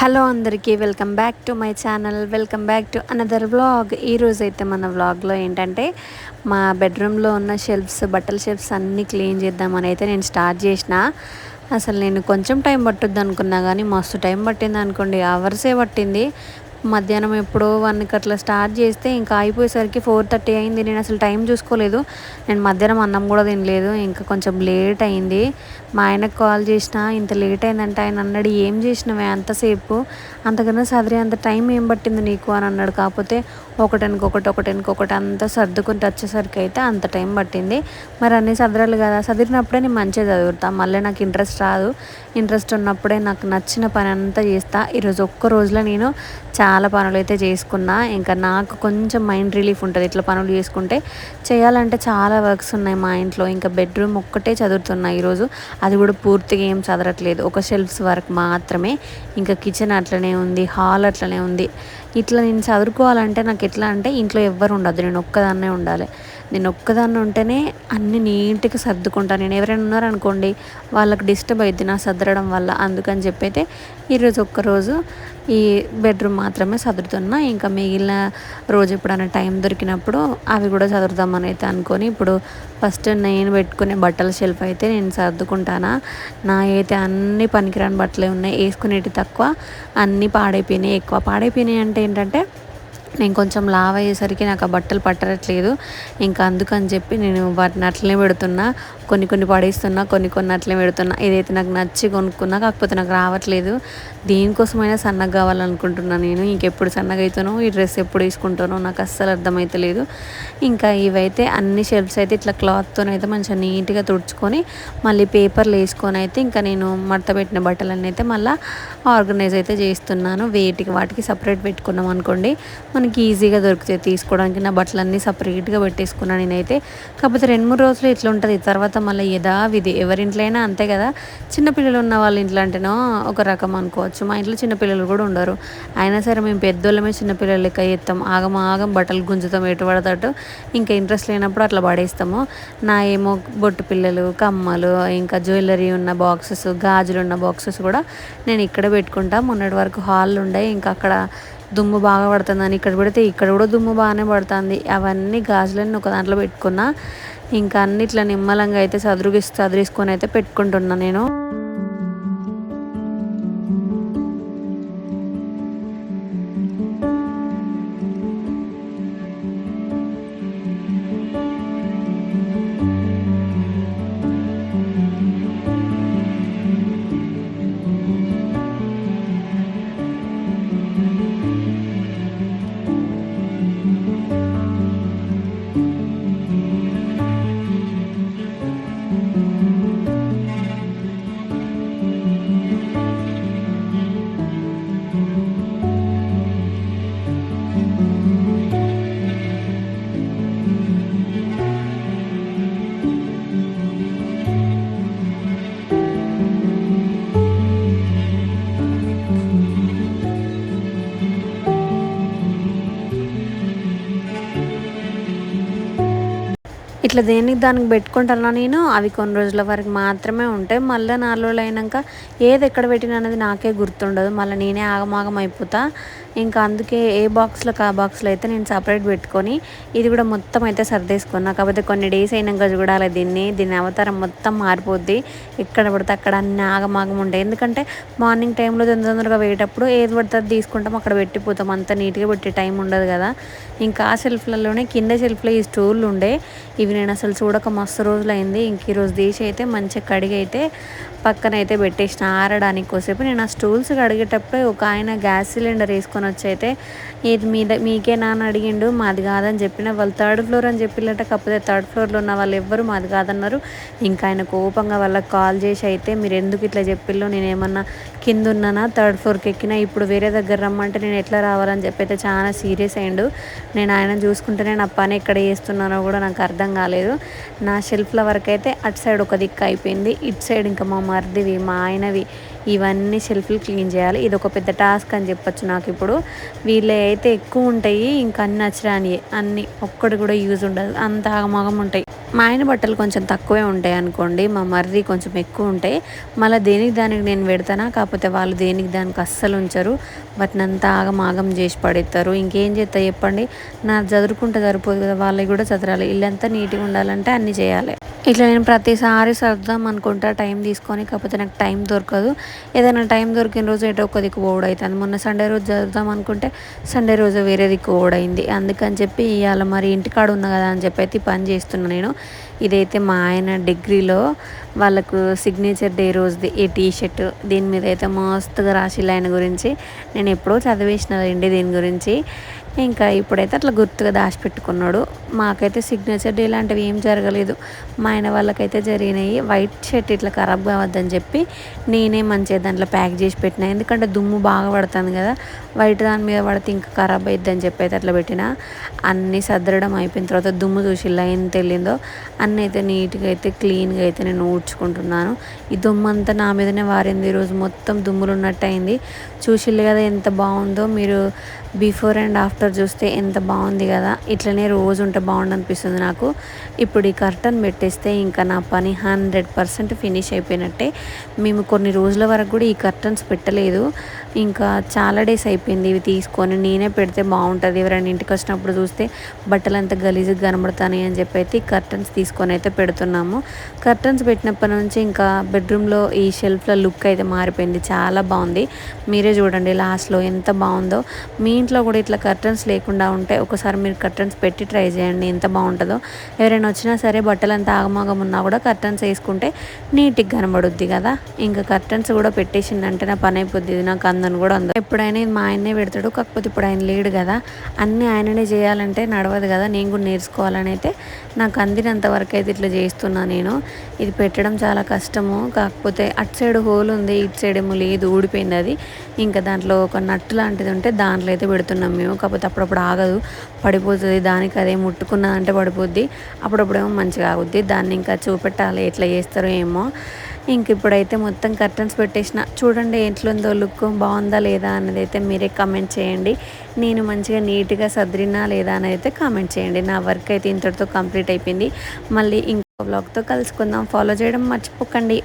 Hello అందరికీ welcome back to my channel. Welcome back to another vlog. ఈరోజు అయితే మన వ్లాగ్లో ఏంటంటే మా బెడ్రూమ్లో ఉన్న షెల్ఫ్స్, బట్టల షెల్ఫ్స్ అన్నీ క్లీన్ చేద్దామని అయితే నేను స్టార్ట్ చేసిన. అసలు నేను కొంచెం టైం పట్టుద్ది అనుకున్నా కానీ మస్తు టైం పట్టింది అనుకోండి. అవర్సే పట్టింది. మధ్యాహ్నం ఎప్పుడో 1కి అట్లా స్టార్ట్ చేస్తే ఇంకా అయిపోయేసరికి 4:30 అయింది. నేను అసలు టైం చూసుకోలేదు. నేను మధ్యాహ్నం అన్నం కూడా తినలేదు. ఇంకా కొంచెం లేట్ అయింది. మా ఆయనకు కాల్ చేసిన, ఇంత లేట్ అయిందంటే ఆయన అన్నాడు, ఏం చేసినవే అంతసేపు, అంతకన్నా సదిరే అంత టైం ఏం పట్టింది నీకు అని అన్నాడు. కాకపోతే ఒకటెనుకొకటి అంతా సర్దుకుంటూ వచ్చేసరికి అయితే అంత టైం పట్టింది. మరి అన్నీ సదరాలి కదా, సదిరినప్పుడే నేను మంచిగా చదువుతాను. మళ్ళీ నాకు ఇంట్రెస్ట్ రాదు. ఇంట్రెస్ట్ ఉన్నప్పుడే నాకు నచ్చిన పని అంతా చేస్తా. ఈరోజు ఒక్క రోజులో నేను చాలా పనులు అయితే చేసుకున్నా. ఇంకా నాకు కొంచెం మైండ్ రిలీఫ్ ఉంటుంది ఇట్లా పనులు చేసుకుంటే. చేయాలంటే చాలా వర్క్స్ ఉన్నాయి మా ఇంట్లో. ఇంకా బెడ్రూమ్ ఒక్కటే చదువుతున్నా ఈరోజు. అది కూడా పూర్తిగా ఏం చదరట్లేదు, ఒక షెల్ఫ్స్ వరకు మాత్రమే. ఇంకా కిచెన్ అట్లనే ఉంది, హాల్ అట్లనే ఉంది. ఇట్లా నేను చదువుకోవాలంటే నాకు ఎట్లా అంటే ఇంట్లో ఎవ్వరు ఉండదు, నేను ఒక్కదాన్నే ఉండాలి. నేను ఒక్కదాన్ని ఉంటేనే అన్నీ నీట్గా సర్దుకుంటాను. నేను ఎవరైనా ఉన్నారనుకోండి వాళ్ళకి డిస్టర్బ్ అవుతుంది నా సదరడం వల్ల. అందుకని చెప్పైతే ఈరోజు ఒక్కరోజు ఈ బెడ్రూమ్ మాత్రమే సదురుతున్నా. ఇంకా మిగిలిన రోజు ఎప్పుడైనా టైం దొరికినప్పుడు అవి కూడా చదువుదామని అయితే అనుకొని ఇప్పుడు ఫస్ట్ నేను పెట్టుకునే బట్టల షెల్ఫ్ అయితే నేను సర్దుకుంటానా. నా అయితే అన్ని పనికిరాని బట్టలే ఉన్నాయి, వేసుకునేవి తక్కువ, అన్నీ పాడైపోయినాయి. ఎక్కువ పాడైపోయినాయి అంటే ఏంటంటే నేను కొంచెం లావ్ అయ్యేసరికి నాకు ఆ బట్టలు పట్టట్లేదు. ఇంకా అందుకని చెప్పి నేను వాటిని అట్లనే పెడుతున్నా. కొన్ని పడేస్తున్నా, కొన్ని అట్లనే పెడుతున్నా. ఏదైతే నాకు నచ్చి కొనుక్కున్నా, కాకపోతే నాకు రావట్లేదు. దేనికోసమైనా సన్నగా కావాలనుకుంటున్నాను నేను. ఇంకెప్పుడు సన్నగా అవుతానో, ఈ డ్రెస్ ఎప్పుడు వేసుకుంటానో నాకు అస్సలు అర్థమవుతలేదు. ఇంకా ఇవైతే అన్ని షెల్ఫ్స్ అయితే ఇట్లా క్లాత్తోనైతే మంచిగా నీట్గా తుడుచుకొని మళ్ళీ పేపర్లు వేసుకొని అయితే ఇంకా నేను మడత పెట్టిన బట్టలన్నీ అయితే మళ్ళీ ఆర్గనైజ్ అయితే చేస్తున్నాను. వాటికి సపరేట్ పెట్టుకున్నాం అనుకోండి మనకి ఈజీగా దొరుకుతాయి తీసుకోవడానికి. నా బట్టలన్నీ సపరేట్గా పెట్టేసుకున్నాను నేనైతే. కాకపోతే 2-3 రోజులు ఇట్లా ఉంటుంది. తర్వాత మళ్ళీ యథావిధి ఎవరింట్లో అయినా అంతే కదా. చిన్నపిల్లలు ఉన్న వాళ్ళ ఇంట్లో అంటేనో ఒక రకం అనుకోవచ్చు. మా ఇంట్లో చిన్నపిల్లలు కూడా ఉండరు. అయినా సరే మేము పెద్దోళ్ళమే చిన్నపిల్లలు లెక్క చేస్తాం. ఆగం బట్టలు గుంజుతాం ఎటు పడతాడు. ఇంకా ఇంట్రెస్ట్ లేనప్పుడు అట్లా పడేస్తాము. నా ఏమో బొట్టు పిల్లలు, కమ్మలు, ఇంకా జ్యువెలరీ ఉన్న బాక్సెస్, గాజులు ఉన్న బాక్సెస్ కూడా నేను ఇక్కడ పెట్టుకుంటా. మొన్నటి వరకు హాల్ ఉండే, ఇంకా అక్కడ దుమ్ము బాగా పడుతుందని ఇక్కడ పెడితే ఇక్కడ కూడా దుమ్ము బాగానే పడుతుంది. అవన్నీ గాజులన్నీ ఒక దాంట్లో పెట్టుకున్నా. ఇంకా అన్నిట్లా నిమ్మలంగా అయితే చదిరేసుకొని అయితే పెట్టుకుంటున్నా నేను. ఇట్లా దేనికి దానికి పెట్టుకుంటాను నేను. అవి కొన్ని రోజుల వరకు మాత్రమే ఉంటాయి. మళ్ళీ 4 రోజులు అయినాక ఏది ఎక్కడ పెట్టిన అనేది నాకే గుర్తుండదు. మళ్ళీ నేనే ఆగమాగం అయిపోతా. ఇంకా అందుకే ఏ బాక్స్లోకి ఆ బాక్స్లో అయితే నేను సపరేట్ పెట్టుకొని ఇది కూడా మొత్తం అయితే సర్దేసుకున్నా. కాకపోతే కొన్ని డేస్ అయినాక చూడాలి దీని అవతారం మొత్తం మారిపోద్ది. ఎక్కడ పడితే అక్కడ అన్ని ఆగమాగం ఉంటాయి. ఎందుకంటే మార్నింగ్ టైంలో తొందరగా వేయేటప్పుడు ఏది పడితే అది తీసుకుంటాం, అక్కడ పెట్టిపోతాం. అంత నీట్గా పెట్టే టైం ఉండదు కదా. ఇంకా ఆ షెల్ఫ్లలోనే కింద షెల్ఫ్లో ఈ స్టూళ్ళు ఉండే, ఇవి నేను అసలు చూడక మస్తు రోజులైంది. ఇంక ఈరోజు తీసి అయితే మంచిగా కడిగి అయితే పక్కన అయితే పెట్టేసిన ఆరడానికి కోసేపు. నేను ఆ స్టూల్స్ కడిగేటప్పుడే ఒక ఆయన గ్యాస్ సిలిండర్ వేసుకొని వచ్చి అయితే ఇది మీకేనా అని అడిగిండు. మాది కాదని చెప్పిన. వాళ్ళు 3rd ఫ్లోర్ అని చెప్పినట్ట, కాకపోతే 3rd ఫ్లోర్లో ఉన్న వాళ్ళు ఎవ్వరు మాది కాదన్నారు. ఇంకా ఆయన కోపంగా వాళ్ళకి కాల్ చేసి అయితే మీరు ఎందుకు ఇట్లా చెప్పిళ్ళు, నేనేమన్నా కింద ఉన్నానా 3rd ఫ్లోర్కి ఎక్కినా, ఇప్పుడు వేరే దగ్గర రమ్మంటే నేను ఎట్లా రావాలని చెప్పి అయితే చాలా సీరియస్ అయ్యిండు. నేను ఆయన చూసుకుంటేనే నా పని ఎక్కడ చేస్తున్నానో కూడా నాకు అర్థం కాలేదు. నా షెల్ఫ్ల వరకు అయితే అటు సైడ్ ఒక దిక్కు అయిపోయింది. ఇటు సైడ్ ఇంకా మా మరిదివి, మా ఆయనవి, ఇవన్నీ షెల్ఫ్లు క్లీన్ చేయాలి. ఇది ఒక పెద్ద టాస్క్ అని చెప్పొచ్చు నాకు. ఇప్పుడు వీళ్ళే అయితే ఎక్కువ ఉంటాయి, ఇంకా అన్ని నచ్చరాని, అన్ని ఒక్కటి కూడా యూజ్ ఉండదు, అంత ఆగమాగం ఉంటాయి. మా ఆయన బట్టలు కొంచెం తక్కువే ఉంటాయి అనుకోండి, మా మరిది కొంచెం ఎక్కువ ఉంటాయి. మళ్ళీ దేనికి దానికి నేను పెడతానా, కాకపోతే వాళ్ళు దేనికి దానికి అస్సలు ఉంచరు. వాటిని అంతా ఆగం చేసి పడేస్తారు. ఇంకేం చేస్తా చెప్పండి, నా చదువుకుంటే సరిపోదు కదా, వాళ్ళకి కూడా చదరాలి. ఇల్లంతా నీట్గా ఉండాలంటే అన్నీ చేయాలి. ఇట్లా నేను ప్రతిసారి సర్దాం అనుకుంటా టైం తీసుకొని, కాకపోతే నాకు టైం దొరకదు. ఏదైనా టైం దొరికిన రోజు ఎటో ఒక దిక్కు పోవడం అవుతుంది. మొన్న సండే రోజు చదువుదాం అనుకుంటే సండే రోజు వేరే దిక్కు పోవడైంది. అందుకని చెప్పి ఇవాళ మరి ఇంటికాడ ఉన్నా కదా అని చెప్పి అయితే పని చేస్తున్నాను నేను. ఇదైతే మా ఆయన డిగ్రీలో వాళ్ళకు సిగ్నేచర్ డే రోజుది ఈ టీషర్ట్. దీని మీద అయితే మస్తుగా రాసిల్లు ఆయన గురించి. నేను ఎప్పుడో చదివేసినదండి దీని గురించి. ఇంకా ఇప్పుడైతే అట్లా గుర్తుగా దాచిపెట్టుకున్నాడు. మాకైతే సిగ్నేచర్ డే లాంటివి ఏం జరగలేదు. మా ఆయన వాళ్ళకైతే జరిగినాయి. వైట్ షర్ట్ ఇట్లా ఖరాబ్ కావద్దని చెప్పి నేనే మంచిగా దాంట్లో ప్యాక్ చేసి పెట్టిన. ఎందుకంటే దుమ్ము బాగా పడుతుంది కదా, వైట్ దాని మీద పడితే ఇంకా ఖరాబ్ అయిద్దని చెప్పి అయితే అట్లా పెట్టిన. అన్నీ సదరడం అయిపోయిన తర్వాత దుమ్ము చూసి ఇలా ఎంత వెళ్ళిందో అన్నీ అయితే నీట్గా అయితే క్లీన్గా అయితే నేను ఊడ్చుకుంటున్నాను. ఈ దుమ్ము అంతా నా మీదనే వారింది. ఈరోజు మొత్తం దుమ్ములు ఉన్నట్టు అయింది. చూసిల్లు కదా ఎంత బాగుందో. మీరు బిఫోర్ అండ్ ఆఫ్టర్ చూస్తే ఎంత బాగుంది కదా. ఇట్లనే రోజు ఉంటే బాగుండు అనిపిస్తుంది నాకు. ఇప్పుడు ఈ కర్టన్ పెట్టేస్తే ఇంకా నా పని 100% ఫినిష్ అయిపోయినట్టే. మేము కొన్ని రోజుల వరకు కూడా ఈ కర్టన్స్ పెట్టలేదు. ఇంకా చాలా డేస్ అయిపోయింది ఇవి తీసుకొని. నేనే పెడితే బాగుంటుంది, ఎవరైనా ఇంటికి వచ్చినప్పుడు చూస్తే బట్టలు అంతా గలీజ్గా కనబడతాయి అని చెప్పి అయితే ఈ కర్టన్స్ తీసుకొని అయితే పెడుతున్నాము. కర్టన్స్ పెట్టినప్పటి నుంచి ఇంకా బెడ్రూమ్లో ఈ షెల్ఫ్ల లుక్ అయితే మారిపోయింది. చాలా బాగుంది. మీరే చూడండి లాస్ట్లో ఎంత బాగుందో. మీ ఇంట్లో కూడా ఇట్లా కర్టన్స్ లేకుండా ఉంటే ఒకసారి మీరు కర్టన్స్ పెట్టి ట్రై చేయండి, ఎంత బాగుంటుందో. ఎవరైనా వచ్చినా సరే బట్టలంతా ఆగమాగం ఉన్నా కూడా కర్టన్స్ వేసుకుంటే నీట్గా కనబడుద్ది కదా. ఇంకా కర్టన్స్ కూడా పెట్టేసిందంటే నా పని అయిపోద్ది. నాకు అందను కూడా అందరు. ఎప్పుడైనా ఇది మా ఆయనే పెడతాడు, కాకపోతే ఇప్పుడు ఆయన లేడు కదా, అన్నీ ఆయననే చేయాలంటే నడవదు కదా. నేను కూడా నేర్చుకోవాలని అయితే నాకు అందినంత వరకు అయితే ఇట్లా చేస్తున్నా నేను. ఇది పెట్టడం చాలా కష్టము. కాకపోతే అటు సైడ్ హోల్ ఉంది, ఇటు సైడ్ ఏమో లేదు, ఊడిపోయింది అది. ఇంకా దాంట్లో ఒక నట్టు లాంటిది ఉంటే దాంట్లో అయితే పెడుతున్నాం మేము. కాకపోతే అప్పుడప్పుడు ఆగదు, పడిపోతుంది. దానికి అదే ముట్టుకున్నదంటే పడిపోద్ది, అప్పుడప్పుడేమో మంచిగా ఆగుద్ది. దాన్ని ఇంకా చూపెట్టాలి ఎట్లా చేస్తారో ఏమో. ఇంక ఇప్పుడైతే మొత్తం కర్టన్స్ పెట్టేసిన. చూడండి ఎట్లుందో లుక్, బాగుందా లేదా అన్నది అయితే మీరే కామెంట్ చేయండి. నేను మంచిగా నీట్గా సదిరినా లేదా అనేది అయితే కామెంట్ చేయండి. నా వర్క్ అయితే ఇంతటితో కంప్లీట్ అయిపోయింది. మళ్ళీ ఇంకో వ్లాగ్తో కలుసుకుందాం. ఫాలో చేయడం మర్చిపోకండి.